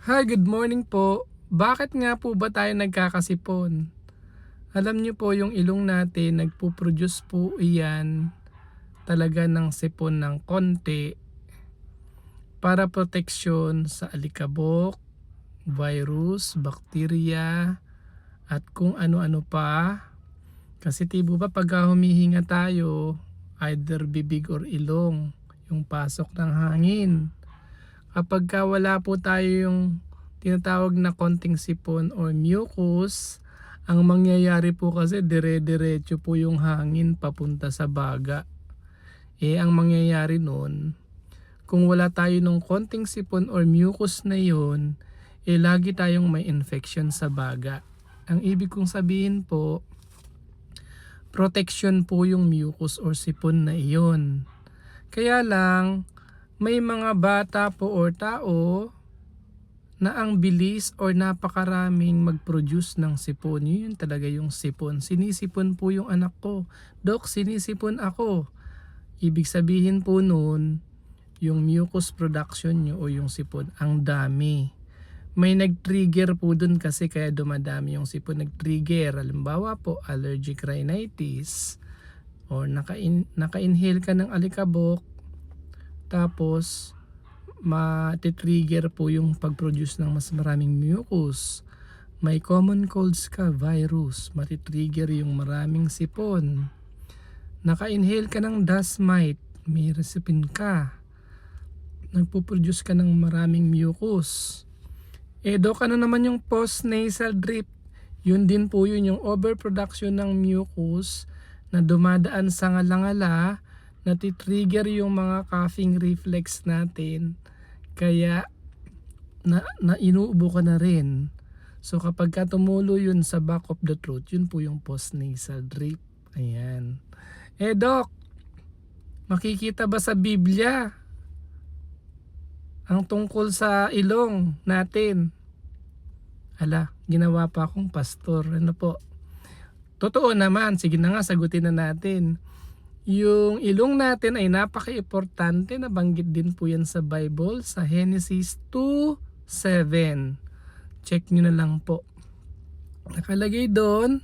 Hi, good morning po. Bakit nga po ba tayo nagkakasipon? Alam niyo po yung ilong natin nagpo-produce po iyan talaga ng sipon ng konti para proteksyon sa alikabok, virus, bakterya, at kung ano-ano pa. Kasi tibo ba pagka humihinga tayo, either bibig or ilong, yung pasok ng hangin. Kapagka wala po tayo yung tinatawag na konting sipon or mucus, ang mangyayari po kasi dire-diretso po yung hangin papunta sa baga. Ang mangyayari nun, kung wala tayo ng konting sipon or mucus na yun, lagi tayong may infection sa baga. Ang ibig kong sabihin po, protection po yung mucus or sipon na iyon. Kaya lang, may mga bata po or tao na ang bilis or napakaraming mag-produce ng sipon. Yun talaga yung sipon. Sinisipon po yung anak ko. Dok, sinisipon ako. Ibig sabihin po nun, yung mucus production nyo o yung sipon, ang dami. May nag-trigger po dun kasi kaya dumadami yung sipon. Nag-trigger, halimbawa po, allergic rhinitis, or naka-inhale ka ng alikabok, tapos matitrigger po yung pag-produce ng mas maraming mucus. May common colds ka, virus, matitrigger yung maraming sipon. Naka-inhale ka ng dust mite, may resipin ka, nagpo-produce ka ng maraming mucus. Dok, ano naman yung post-nasal drip? Yun din po yun, yung overproduction ng mucus na dumadaan sa ngalangala, natitrigger yung mga coughing reflex natin, kaya inuubo ka na rin. So kapag tumulo yun sa back of the throat, yun po yung post-nasal drip. Ayan. Dok, makikita ba sa Biblia ang tungkol sa ilong natin? Ala, ginawa pa akong pastor. Ano po? Totoo naman, sige na nga, sagutin na natin. Yung ilong natin ay napaka-importante, nabanggit din po yan sa Bible, sa Genesis 2:7. Check nyo na lang po. Nakalagay doon,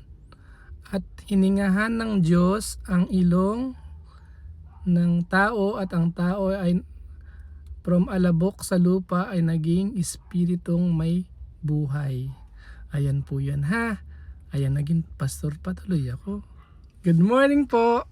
at hiningahan ng Diyos ang ilong ng tao at ang tao ay from alabok sa lupa ay naging espiritong may buhay. Ayan po yan ha. Ayan, naging pastor pa tuloy ako. Good morning po.